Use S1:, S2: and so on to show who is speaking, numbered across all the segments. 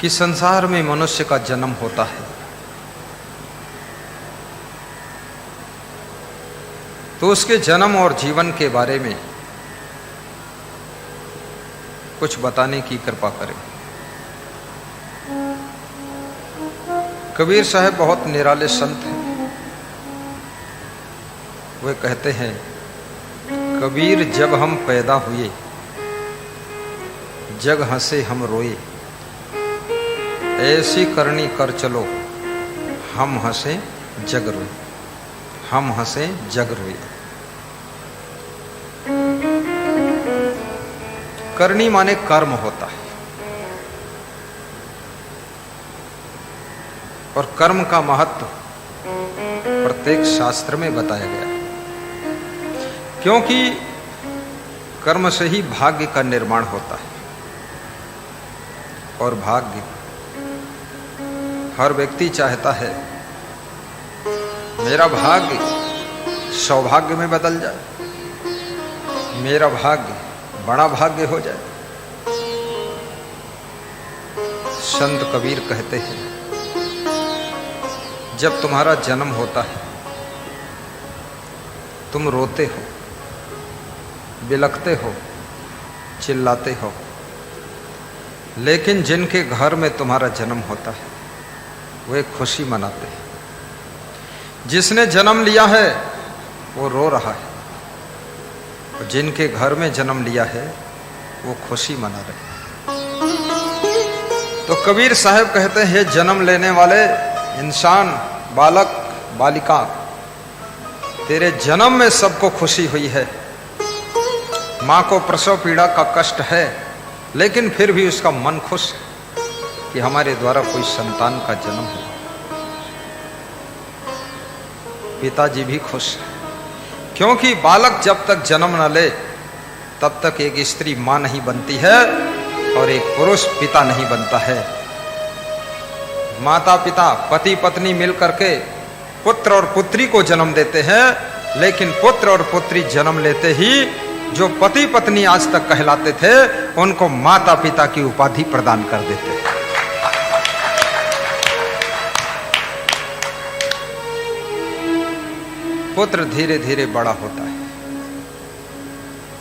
S1: कि संसार में मनुष्य का जन्म होता है तो उसके जन्म और जीवन के बारे में कुछ बताने की कृपा करें। कबीर साहब बहुत निराले संत हैं। वे कहते हैं, कबीर जब हम पैदा हुए जग हंसे हम रोए, ऐसी करनी कर चलो हम हंसे जग रोए, हम हंसे जग रोए। करनी माने कर्म होता है और कर्म का महत्व प्रत्येक शास्त्र में बताया गया है, क्योंकि कर्म से ही भाग्य का निर्माण होता है और भाग्य हर व्यक्ति चाहता है मेरा भाग्य सौभाग्य में बदल जाए, मेरा भाग्य बड़ा भाग्य हो जाए। संत कबीर कहते हैं, जब तुम्हारा जन्म होता है तुम रोते हो, बिलखते हो, चिल्लाते हो, लेकिन जिनके घर में तुम्हारा जन्म होता है वे खुशी मनाते हैं। जिसने जन्म लिया है वो रो रहा है और जिनके घर में जन्म लिया है वो खुशी मना रहे हैं। तो कबीर साहब कहते हैं, जन्म लेने वाले इंसान, बालक, बालिका, तेरे जन्म में सबको खुशी हुई है। माँ को प्रसव पीड़ा का कष्ट है, लेकिन फिर भी उसका मन खुश है कि हमारे द्वारा कोई संतान का जन्म हो। पिताजी भी खुश है, क्योंकि बालक जब तक जन्म न ले तब तक एक स्त्री मां नहीं बनती है और एक पुरुष पिता नहीं बनता है। माता पिता, पति पत्नी मिल करके पुत्र और पुत्री को जन्म देते हैं, लेकिन पुत्र और पुत्री जन्म लेते ही जो पति पत्नी आज तक कहलाते थे उनको माता पिता की उपाधि प्रदान कर देते हैं। पुत्र धीरे धीरे बड़ा होता है,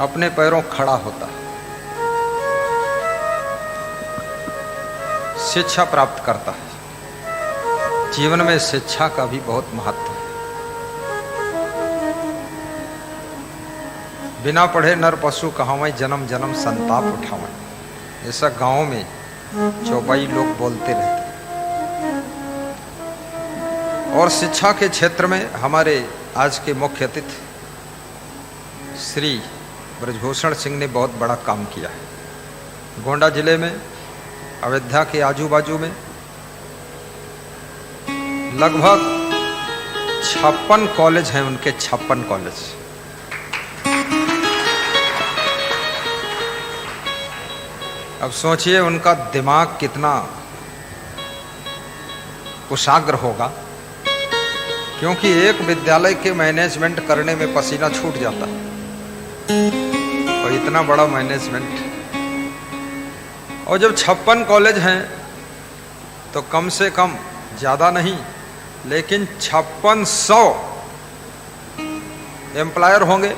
S1: अपने पैरों खड़ा होता है, शिक्षा प्राप्त करता है। जीवन में शिक्षा का भी बहुत महत्व है। बिना पढ़े नर पशु कहावै, जन्म जन्म संताप उठावै, ऐसा गांव में चौपाई लोग बोलते रहते। और शिक्षा के क्षेत्र में हमारे आज के मुख्य अतिथि श्री ब्रजभूषण सिंह ने बहुत बड़ा काम किया है। गोंडा जिले में, अयोध्या के आजू बाजू में लगभग 56 कॉलेज हैं उनके, 56 कॉलेज। अब सोचिए उनका दिमाग कितना कुशाग्र होगा, क्योंकि एक विद्यालय के मैनेजमेंट करने में पसीना छूट जाता है और इतना बड़ा मैनेजमेंट। और जब 56 कॉलेज हैं तो कम से कम, ज़्यादा नहीं लेकिन 5600 एम्प्लॉयर होंगे,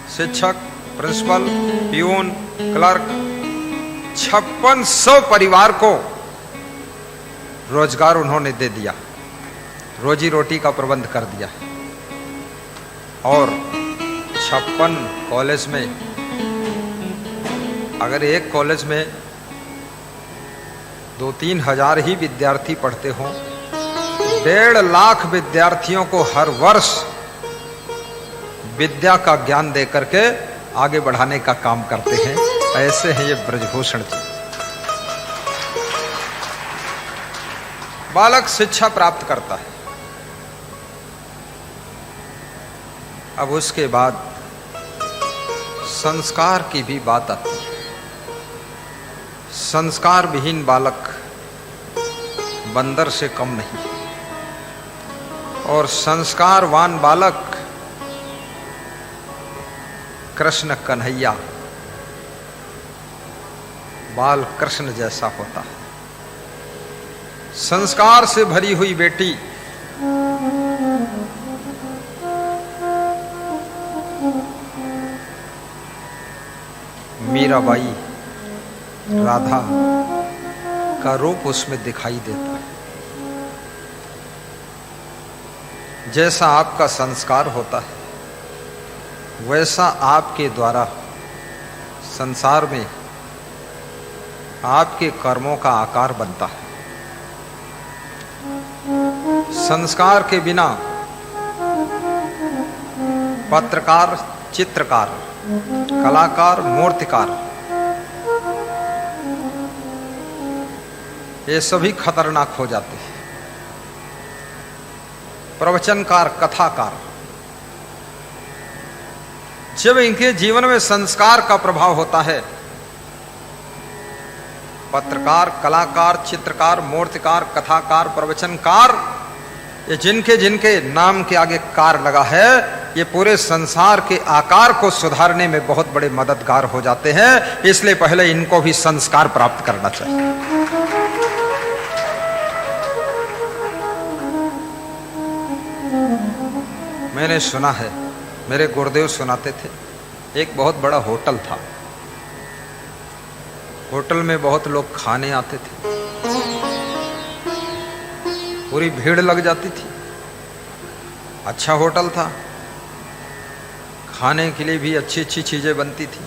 S1: शिक्षक, प्रिंसिपल, प्यून, क्लर्क। 5600 परिवार को रोजगार उन्होंने दे दिया, रोजी रोटी का प्रबंध कर दिया। और 56 कॉलेज में, अगर एक कॉलेज में 2-3 हजार ही विद्यार्थी पढ़ते हों, 1.5 लाख विद्यार्थियों को हर वर्ष विद्या का ज्ञान दे करके आगे बढ़ाने का काम करते हैं। ऐसे हैं ये ब्रजभूषण जी। बालक शिक्षा प्राप्त करता है, अब उसके बाद संस्कार की भी बात आती है। संस्कार विहीन बालक बंदर से कम नहीं, और संस्कारवान बालक कृष्ण कन्हैया, बाल कृष्ण जैसा होता है। संस्कार से भरी हुई बेटी मीराबाई, राधा का रूप उसमें दिखाई देता है। जैसा आपका संस्कार होता है वैसा आपके द्वारा संसार में आपके कर्मों का आकार बनता है। संस्कार के बिना पत्रकार, चित्रकार, कलाकार, मूर्तिकार ये सभी खतरनाक हो जाते हैं। प्रवचनकार, कथाकार, जब इनके जीवन में संस्कार का प्रभाव होता है, पत्रकार, कलाकार, चित्रकार, मूर्तिकार, कथाकार, प्रवचनकार, ये जिनके जिनके नाम के आगे कार लगा है, ये पूरे संसार के आकार को सुधारने में बहुत बड़े मददगार हो जाते हैं। इसलिए पहले इनको भी संस्कार प्राप्त करना चाहिए। मैंने सुना है, मेरे गुरुदेव सुनाते थे, एक बहुत बड़ा होटल था। होटल में बहुत लोग खाने आते थे, पूरी भीड़ लग जाती थी। अच्छा होटल था, खाने के लिए भी अच्छी अच्छी चीजें बनती थी।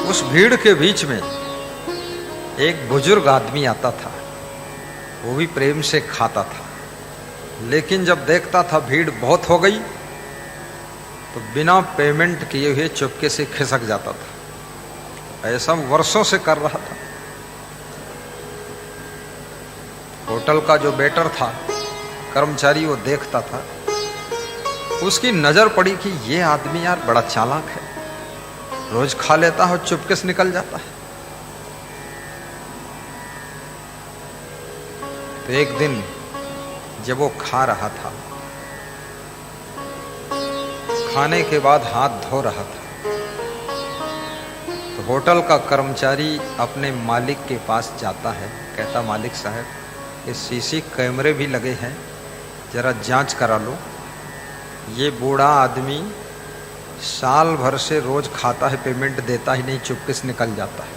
S1: उस भीड़ के बीच में एक बुजुर्ग आदमी आता था, वो भी प्रेम से खाता था, लेकिन जब देखता था भीड़ बहुत हो गई तो बिना पेमेंट किए हुए चुपके से खिसक जाता था। ऐसा वर्षों से कर रहा था। होटल का जो वेटर था, कर्मचारी, वो देखता था, उसकी नजर पड़ी कि ये आदमी यार बड़ा चालाक है, रोज खा लेता है और चुपके से निकल जाता है। तो एक दिन जब वो खा रहा था, खाने के बाद हाथ धो रहा था, तो होटल का कर्मचारी अपने मालिक के पास जाता है, कहता मालिक साहब, ये सीसी कैमरे भी लगे हैं, जरा जांच करा लो। ये बूढ़ा आदमी साल भर से रोज खाता है, पेमेंट देता ही नहीं, चुपके से निकल जाता है।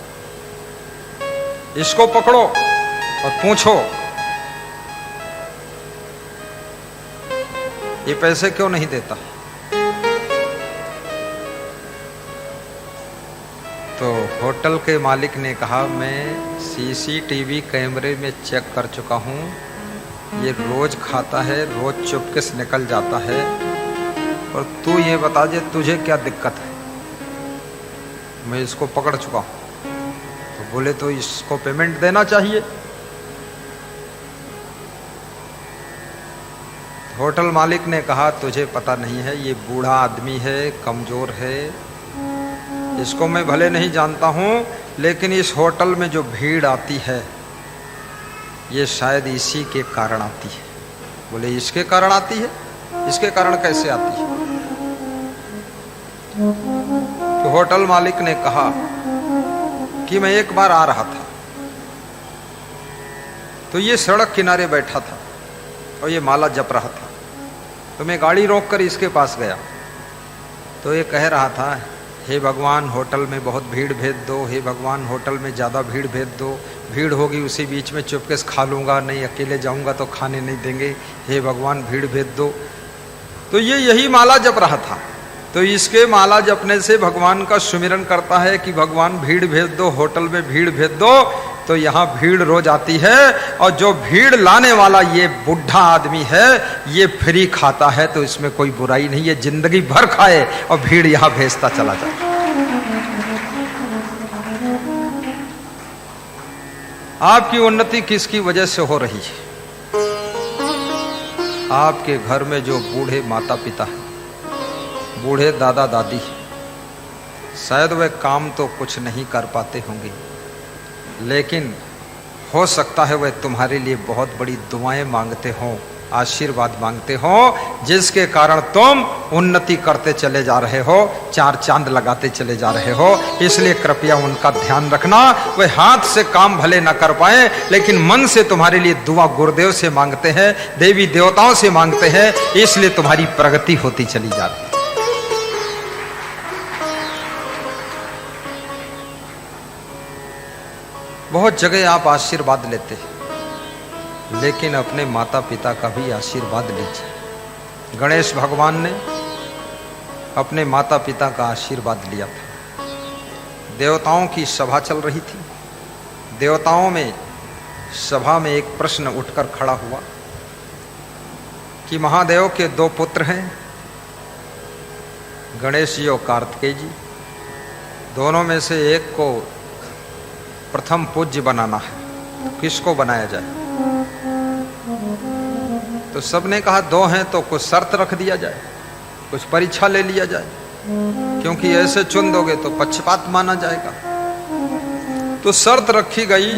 S1: इसको पकड़ो और पूछो ये पैसे क्यों नहीं देता। तो होटल के मालिक ने कहा, मैं सीसीटीवी कैमरे में चेक कर चुका हूं, ये रोज खाता है, रोज चुपके से निकल जाता है, और तू ये बता दे तुझे क्या दिक्कत है। मैं इसको पकड़ चुका हूं। तो बोले तो इसको पेमेंट देना चाहिए। होटल मालिक ने कहा, तुझे पता नहीं है, ये बूढ़ा आदमी है, कमजोर है, इसको मैं भले नहीं जानता हूं, लेकिन इस होटल में जो भीड़ आती है ये शायद इसी के कारण आती है। बोले इसके कारण आती है? इसके कारण कैसे आती है? तो होटल मालिक ने कहा कि मैं एक बार आ रहा था, तो ये सड़क किनारे बैठा था और ये माला जप रहा था, तो मैं गाड़ी रोककर इसके पास गया, तो ये कह रहा था, हे भगवान होटल में बहुत भीड़ भेज दो, हे भगवान होटल में ज़्यादा भीड़ भेज दो, भीड़ होगी उसी बीच में चुपके से खा लूँगा, नहीं अकेले जाऊँगा तो खाने नहीं देंगे, हे भगवान भीड़ भेज दो। तो ये यही माला जप रहा था। तो इसके माला जपने से भगवान का सुमिरन करता है कि भगवान भीड़ भेज दो, होटल में भीड़ भेज दो, तो यहाँ भीड़ रोज आती है, और जो भीड़ लाने वाला ये बुढ़ा आदमी है ये फ्री खाता है, तो इसमें कोई बुराई नहीं है, जिंदगी भर खाए और भीड़ यहाँ भेजता चला जाए। आपकी उन्नति किसकी वजह से हो रही है? आपके घर में जो बूढ़े माता पिता हैं, बूढ़े दादा दादी, शायद वे काम तो कुछ नहीं कर पाते होंगे, लेकिन हो सकता है वह तुम्हारे लिए बहुत बड़ी दुआएं मांगते हों आशीर्वाद मांगते हो, जिसके कारण तुम उन्नति करते चले जा रहे हो, चार चांद लगाते चले जा रहे हो। इसलिए कृपया उनका ध्यान रखना। वे हाथ से काम भले न कर पाए, लेकिन मन से तुम्हारे लिए दुआ गुरुदेव से मांगते हैं, देवी देवताओं से मांगते हैं, इसलिए तुम्हारी प्रगति होती चली जा रही है। बहुत जगह आप आशीर्वाद लेते हैं, लेकिन अपने माता पिता का भी आशीर्वाद लीजिए। गणेश भगवान ने अपने माता पिता का आशीर्वाद लिया था। देवताओं की सभा चल रही थी। देवताओं में सभा में एक प्रश्न उठकर खड़ा हुआ कि महादेव के दो पुत्र हैं, गणेश जी और कार्तिकेय जी। दोनों में से एक को प्रथम पूज्य बनाना है, तो किसको बनाया जाए? तो सबने कहा दो हैं तो कुछ शर्त रख दिया जाए, कुछ परीक्षा ले लिया जाए, क्योंकि ऐसे चुन दोगे तो पक्षपात माना जाएगा। तो शर्त रखी गई,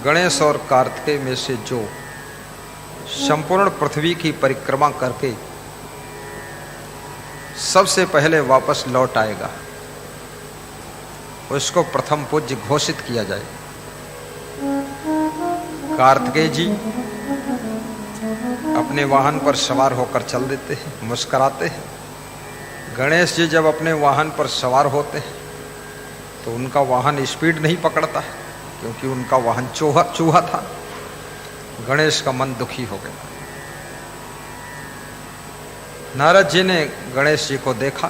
S1: गणेश और कार्तिकेय में से जो संपूर्ण पृथ्वी की परिक्रमा करके सबसे पहले वापस लौट आएगा, उसको प्रथम पूज्य घोषित किया जाए। कार्तिकेय जी अपने वाहन पर सवार होकर चल देते हैं, मुस्कुराते हैं। गणेश जी जब अपने वाहन पर सवार होते हैं तो उनका वाहन स्पीड नहीं पकड़ता है, क्योंकि उनका वाहन चूहा था। गणेश का मन दुखी हो गया। नारद जी ने गणेश जी को देखा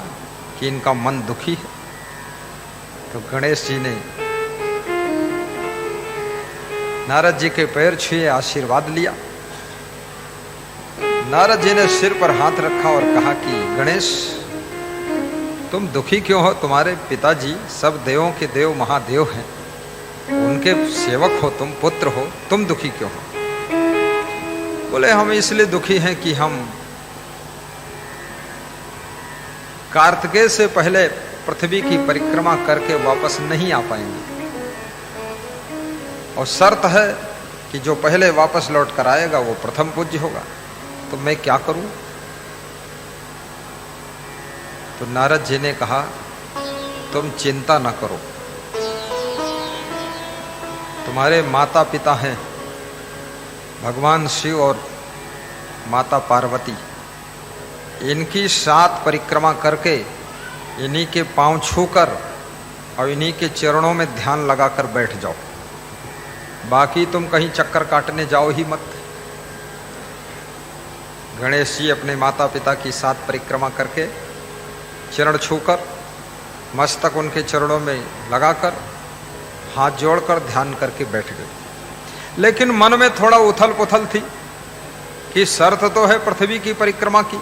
S1: कि इनका मन दुखी है, तो गणेश जी ने नारद जी के पैर छुए, आशीर्वाद लिया। नारद जी ने सिर पर हाथ रखा और कहा कि गणेश, तुम दुखी क्यों हो? तुम्हारे पिताजी सब देवों के देव महादेव हैं, उनके सेवक हो, तुम पुत्र हो, तुम दुखी क्यों हो? बोले हम इसलिए दुखी हैं कि हम कार्तिकेय से पहले पृथ्वी की परिक्रमा करके वापस नहीं आ पाएंगे, और शर्त है कि जो पहले वापस लौट कर आएगा वो प्रथम पूज्य होगा। तो मैं क्या करूं? तो नारद जी ने कहा तुम चिंता न करो, तुम्हारे माता पिता हैं भगवान शिव और माता पार्वती, इनकी 7 परिक्रमा करके इन्हीं के पांव छूकर और इन्हीं के चरणों में ध्यान लगाकर बैठ जाओ, बाकी तुम कहीं चक्कर काटने जाओ ही मत। गणेश जी अपने माता पिता की 7 परिक्रमा करके चरण छूकर, मस्तक उनके चरणों में लगाकर, हाथ जोड़कर ध्यान करके बैठ गए। लेकिन मन में थोड़ा उथल पुथल थी कि शर्त तो है पृथ्वी की परिक्रमा की,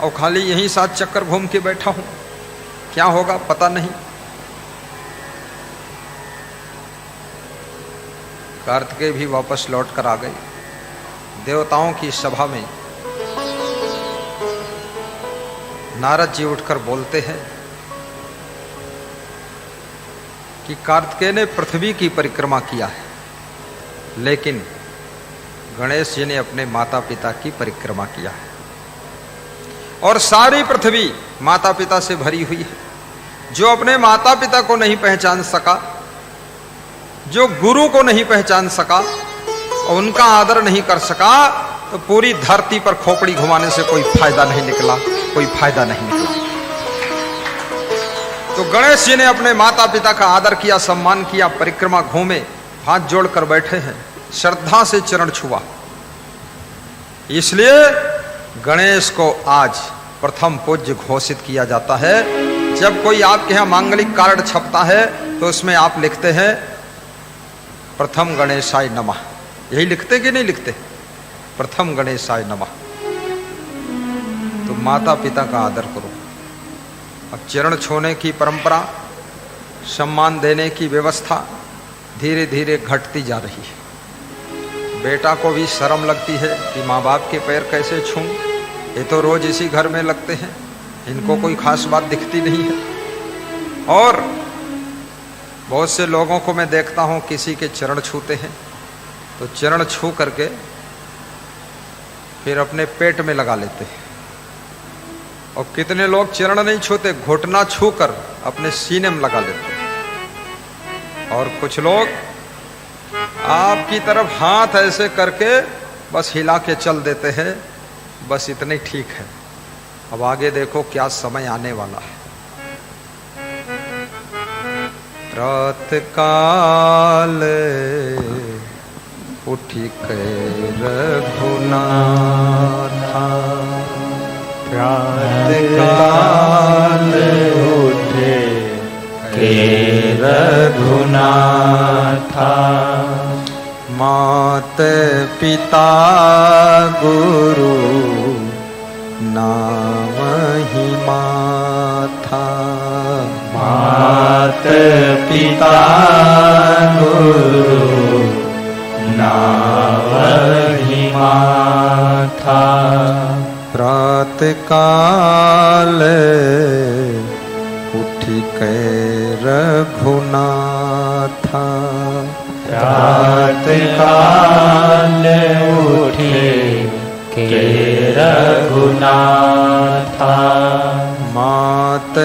S1: और खाली यहीं 7 चक्कर घूम के बैठा हूं, क्या होगा पता नहीं। कार्तिकेय भी वापस लौट कर आ गए। देवताओं की सभा में नारद जी उठकर बोलते हैं कि कार्तिकेय ने पृथ्वी की परिक्रमा किया है, लेकिन गणेश जी ने अपने माता पिता की परिक्रमा किया है, और सारी पृथ्वी माता पिता से भरी हुई है। जो अपने माता पिता को नहीं पहचान सका, जो गुरु को नहीं पहचान सका और उनका आदर नहीं कर सका, तो पूरी धरती पर खोपड़ी घुमाने से कोई फायदा नहीं निकला, कोई फायदा नहीं निकला। तो गणेश जी ने अपने माता पिता का आदर किया, सम्मान किया, परिक्रमा घूमे, हाथ जोड़कर बैठे हैं, श्रद्धा से चरण छुआ। इसलिए गणेश को आज प्रथम पूज्य घोषित किया जाता है। जब कोई आपके यहां मांगलिक कार्ड छपता है तो उसमें आप लिखते हैं प्रथम गणेशाय नमः, यही लिखते कि नहीं लिखते? प्रथम गणेशाय नमः। तो माता पिता का आदर करो। अब चरण छूने की परंपरा, सम्मान देने की व्यवस्था धीरे धीरे घटती जा रही है। बेटा को भी शर्म लगती है कि माँ बाप के पैर कैसे छूं, ये तो रोज इसी घर में लगते हैं, इनको कोई खास बात दिखती नहीं है। और बहुत से लोगों को मैं देखता हूँ किसी के चरण छूते हैं तो चरण छू करके फिर अपने पेट में लगा लेते हैं। और कितने लोग चरण नहीं छूते, घुटना छूकर अपने सीने में लगा लेते हैं। और कुछ लोग आपकी तरफ हाथ ऐसे करके बस हिला के चल देते हैं, बस इतने ठीक है। अब आगे देखो क्या समय आने वाला है। प्रातःकाल उठी कर रघुनाथा,
S2: प्रातःकाल उठे के रघुनाथा,
S1: मात पिता गुरु नाम ही माथा,
S2: मात पिता गुरु नाम ही माथा,
S1: प्रातःकाल उठी के रघुनाथा,
S2: प्रातःकाल उठे के रघुनाथा,
S1: मात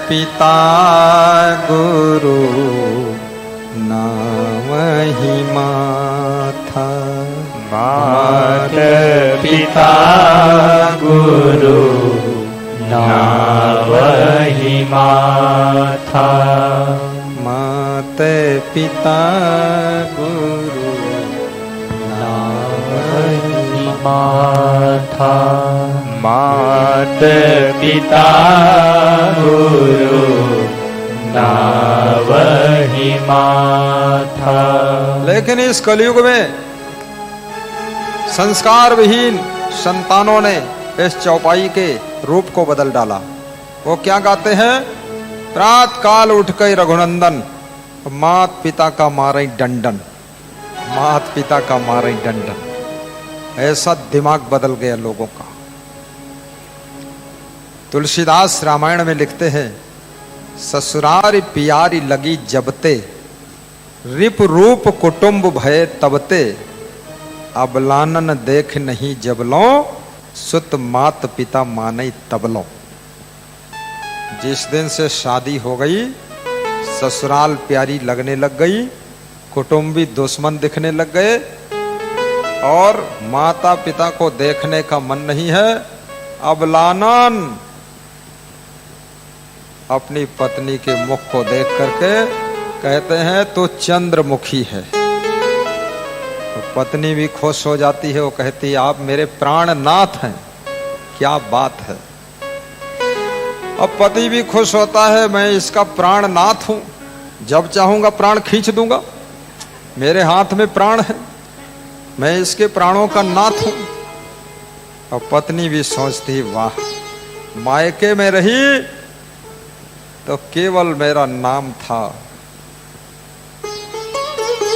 S1: पिता गुरु नाम ही माथा,
S2: मात पिता गुरु नाम ही माथा,
S1: मात पिता गुरु नाम ही
S2: माथा, मात पिता गुरु नाम ही माथा।
S1: लेकिन इस कलयुग में संस्कार विहीन संतानों ने इस चौपाई के रूप को बदल डाला। वो क्या गाते हैं? प्रात काल उठ के रघुनंदन, मात पिता का मारे डंडन, मात पिता का मारे डंडन। ऐसा दिमाग बदल गया लोगों का। तुलसीदास रामायण में लिखते हैं, ससुरारी पियारी लगी जबते, रिप रूप कुटुंब भय तबते, अबलानन देख नहीं जबलो, सुत मात पिता माने तबलो। जिस दिन से शादी हो गई, ससुराल प्यारी लगने लग गई, कुटुंबी दुश्मन दिखने लग गए, और माता पिता को देखने का मन नहीं है। अबलानन अपनी पत्नी के मुख को देख करके कहते हैं तो चंद्रमुखी है। तो पत्नी भी खुश हो जाती है, वो कहती है आप मेरे प्राणनाथ हैं। क्या बात है। अब पति भी खुश होता है, मैं इसका प्राणनाथ हूं, जब चाहूंगा प्राण खींच दूंगा, मेरे हाथ में प्राण है, मैं इसके प्राणों का नाथ हूं। और पत्नी भी सोचती वाह, मायके में रही तो केवल मेरा नाम था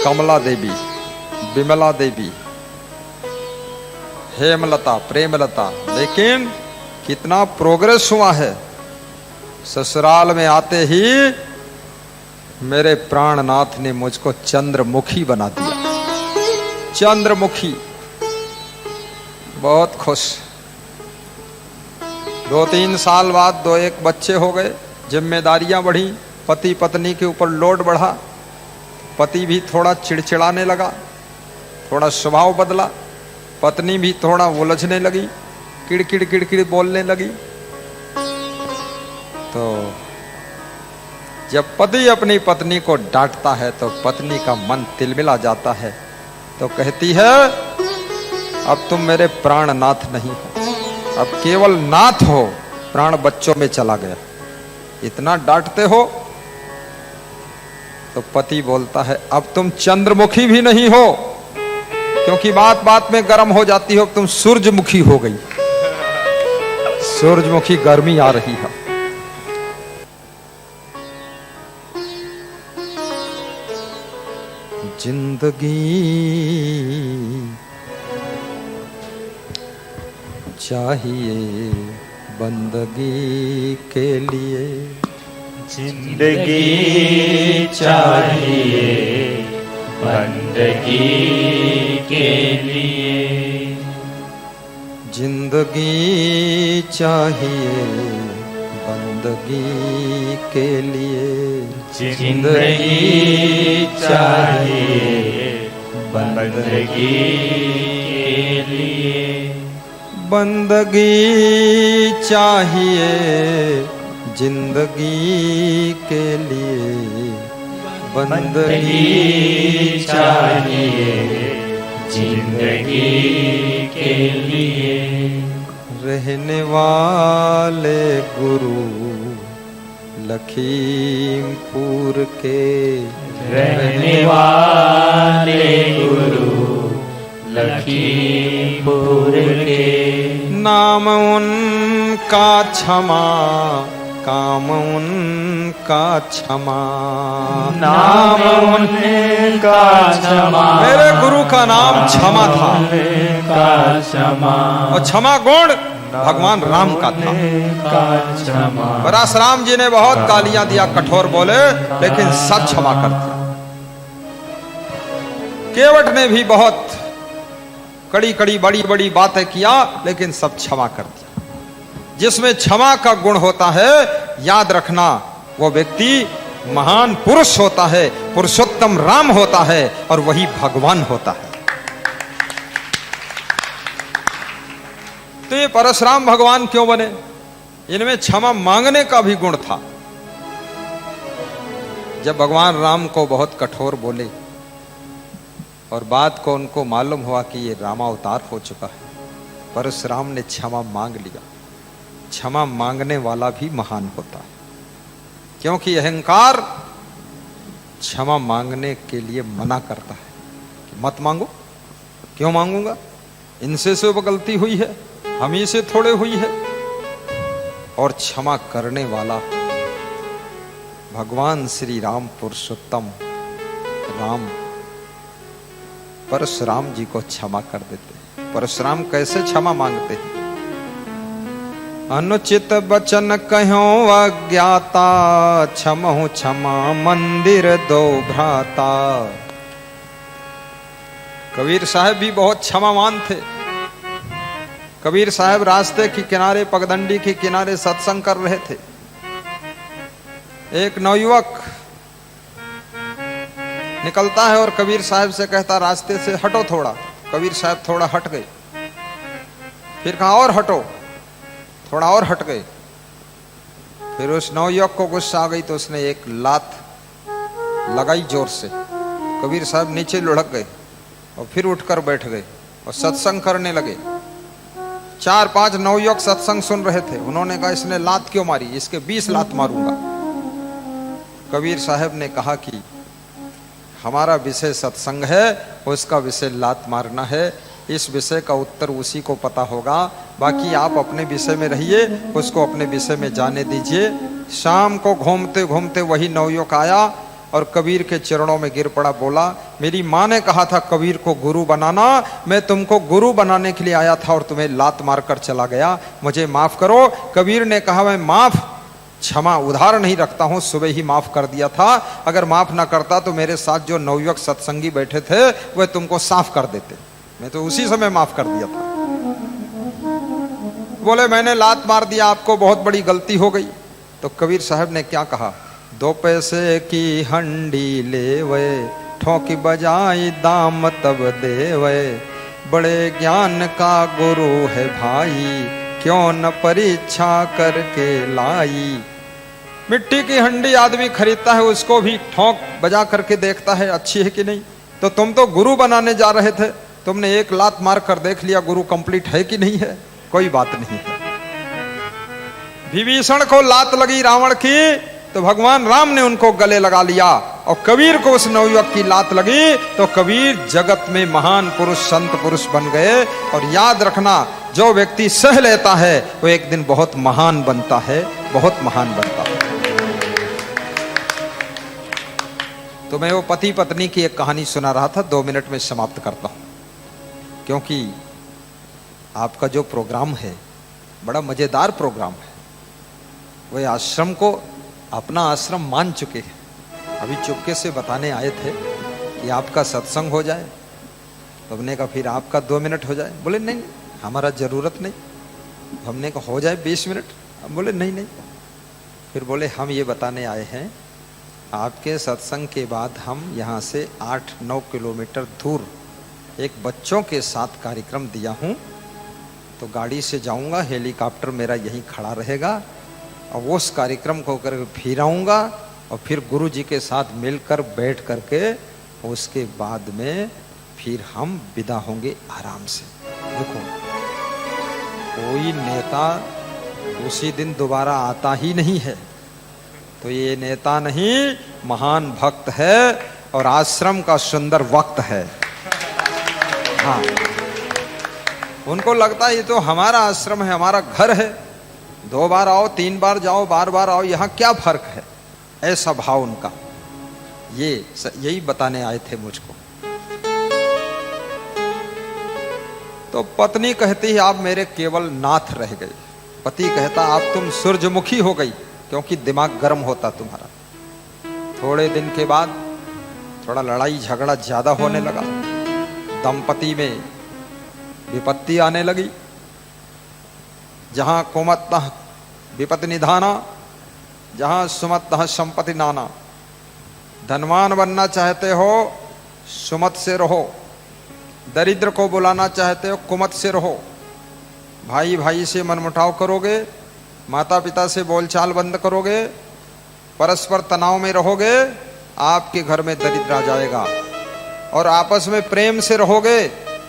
S1: कमला देवी, विमला देवी, हेमलता, प्रेमलता, लेकिन कितना प्रोग्रेस हुआ है। ससुराल में आते ही मेरे प्राणनाथ ने मुझको चंद्रमुखी बना दिया। चंद्रमुखी, बहुत खुश। 2-3 साल बाद 2-1 बच्चे हो गए, जिम्मेदारियां बढ़ी, पति पत्नी के ऊपर लोड बढ़ा, पति भी थोड़ा चिड़चिड़ाने लगा, थोड़ा स्वभाव बदला, पत्नी भी थोड़ा उलझने लगी, किड़किड़ किड़किड़ बोलने लगी। तो जब पति अपनी पत्नी को डांटता है तो पत्नी का मन तिलमिला जाता है, तो कहती है अब तुम मेरे प्राणनाथ नहीं हो, अब केवल नाथ हो, प्राण बच्चों में चला गया। इतना डांटते हो। तो पति बोलता है अब तुम चंद्रमुखी भी नहीं हो, क्योंकि बात बात में गर्म हो जाती हो, तुम सूरजमुखी हो गई। सूरजमुखी गर्मी आ रही है। जिंदगी चाहिए बंदगी के लिए,
S2: जिंदगी चाहिए बंदगी के लिए,
S1: जिंदगी चाहिए बंदगी के लिए,
S2: जिंदगी चाहिए बंदगी के लिए,
S1: बंदगी चाहिए जिंदगी के लिए, बंदगी
S2: चाहिए जिंदगी के लिए।
S1: रहने वाले गुरु लखीमपुर के,
S2: रहने वाले गुरु लखीमपुर के,
S1: नाम उनका क्षमा काम उनका क्षमा,
S2: नाम उनका क्षमा,
S1: मेरे गुरु का नाम क्षमा था,
S2: का क्षमा,
S1: और क्षमा गुण भगवान राम का था।
S2: क्षमा,
S1: परशुराम जी ने बहुत गालियां दिया, कठोर बोले, लेकिन सब क्षमा कर दिया। केवट ने भी बहुत कड़ी कड़ी बड़ी बड़ी बातें किया, लेकिन सब क्षमा कर दिया। जिसमें क्षमा का गुण होता है, याद रखना, वो व्यक्ति महान पुरुष होता है, पुरुषोत्तम राम होता है, और वही भगवान होता है। तो ये परशुराम भगवान क्यों बने? इनमें क्षमा मांगने का भी गुण था। जब भगवान राम को बहुत कठोर बोले और बात को उनको मालूम हुआ कि ये रामावतार हो चुका है, परशुराम ने क्षमा मांग लिया। क्षमा मांगने वाला भी महान होता है, क्योंकि अहंकार क्षमा मांगने के लिए मना करता है कि मत मांगो। क्यों मांगूंगा? इनसे से वो गलती हुई है, हम ही से थोड़े हुई है। और क्षमा करने वाला भगवान श्री राम, पुरुषोत्तम राम परशुराम जी को क्षमा कर देते। परशुराम कैसे क्षमा मांगते हैं? अनुचित वचन कहो अज्ञाता, क्षमहु क्षमा मंदिर दो भ्राता। कबीर साहब भी बहुत क्षमावान थे। कबीर साहब रास्ते के किनारे, पगडंडी के किनारे सत्संग कर रहे थे। एक नवयुवक निकलता है और कबीर साहब से कहता, रास्ते से हटो थोड़ा। कबीर साहब थोड़ा हट गए, फिर कहा और हटो, थोड़ा और हट गए। फिर उस नवयुवक को गुस्सा आ गई तो उसने एक लात लगाई जोर से। कबीर साहब नीचे लुढ़क गए और फिर उठकर बैठ गए और सत्संग करने लगे। 4-5 नवयुवक सत्संग सुन रहे थे। उन्होंने कहा, इसने लात क्यों मारी? इसके 20 लात मारूंगा। कबीर साहब ने कहा कि हमारा विषय सत्संग है, उसका विषय लात मारना है। इस विषय का उत्तर उसी को पता होगा, बाकी आप अपने विषय में रहिए, उसको अपने विषय में जाने दीजिए। शाम को घूमते घूमते वही नवयुवक आया और कबीर के चरणों में गिर पड़ा। बोला, मेरी माँ ने कहा था कबीर को गुरु बनाना, मैं तुमको गुरु बनाने के लिए आया था और तुम्हें लात मारकर चला गया, मुझे माफ करो। कबीर ने कहा, मैं माफ क्षमा उधार नहीं रखता हूं, सुबह ही माफ कर दिया था। अगर माफ ना करता तो मेरे साथ जो नवयुवक सत्संगी बैठे थे वह तुमको साफ कर देते, मैं तो उसी समय माफ कर दिया था। बोले, मैंने लात मार दिया, आपको बहुत बड़ी गलती हो गई। तो कबीर साहब ने क्या कहा, 2 पैसे की हंडी ले वे, ठोंकी बजाई दाम तब दे वे, बड़े ज्ञान का गुरु है भाई, क्यों न परीक्षा करके लाई। मिट्टी की हंडी आदमी खरीदता है, उसको भी ठोंक बजा करके देखता है अच्छी है कि नहीं। तो तुम तो गुरु बनाने जा रहे थे, तुमने एक लात मार कर देख लिया गुरु कंप्लीट है कि नहीं है, कोई बात नहीं है। विभीषण को लात लगी रावण की, तो भगवान राम ने उनको गले लगा लिया। और कबीर को उस नवयुवक की लात लगी तो कबीर जगत में महान पुरुष, संत पुरुष बन गए। और याद रखना, जो व्यक्ति सह लेता है वो एक दिन बहुत महान बनता है, बहुत महान बनता है। तो मैं वो पति पत्नी की एक कहानी सुना रहा था, 2 मिनट में समाप्त करता हूं, क्योंकि आपका जो प्रोग्राम है बड़ा मजेदार प्रोग्राम है। वह आश्रम को अपना आश्रम मान चुके हैं। अभी चुपके से बताने आए थे कि आपका सत्संग हो जाए, तो हमने कहा फिर आपका 2 मिनट हो जाए। बोले नहीं, हमारा जरूरत नहीं। हमने कहा हो जाए 20 मिनट। हम बोले नहीं नहीं। फिर बोले हम ये बताने आए हैं, आपके सत्संग के बाद हम यहाँ से 8-9 किलोमीटर दूर एक बच्चों के साथ कार्यक्रम दिया हूँ, तो गाड़ी से जाऊँगा, हेलीकॉप्टर मेरा यहीं खड़ा रहेगा और उस कार्यक्रम को कर फिर आऊँगा और फिर गुरु जी के साथ मिलकर बैठ करके उसके बाद में फिर हम विदा होंगे आराम से। देखो, कोई नेता उसी दिन दोबारा आता ही नहीं है, तो ये नेता नहीं, महान भक्त है और आश्रम का सुंदर वक्त है। हाँ, उनको लगता है ये तो हमारा आश्रम है, हमारा घर है, 2 बार आओ, 3 बार जाओ, बार बार आओ, यहाँ क्या फर्क है, ऐसा भाव उनका। यही बताने आए थे मुझको। तो पत्नी कहती है आप मेरे केवल नाथ रह गए। पति कहता आप तुम सूरजमुखी हो गई, क्योंकि दिमाग गर्म होता तुम्हारा। थोड़े दिन के बाद थोड़ा लड़ाई झगड़ा ज्यादा होने लगा, दंपति में विपत्ति आने लगी। जहां कुमत्तः विपत्ति निधाना, जहां सुमत्तः संपत्ति नाना। धनवान बनना चाहते हो सुमत से रहो, दरिद्र को बुलाना चाहते हो कुमत से रहो। भाई भाई से मनमुटाव करोगे, माता पिता से बोलचाल बंद करोगे, परस्पर तनाव में रहोगे, आपके घर में दरिद्र आ जाएगा। और आपस में प्रेम से रहोगे,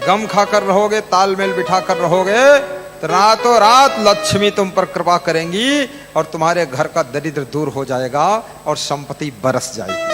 S1: गम खाकर रहोगे, तालमेल बिठाकर रहोगे, तो रातों रात लक्ष्मी तुम पर कृपा करेंगी और तुम्हारे घर का दरिद्र दूर हो जाएगा और संपत्ति बरस जाएगी।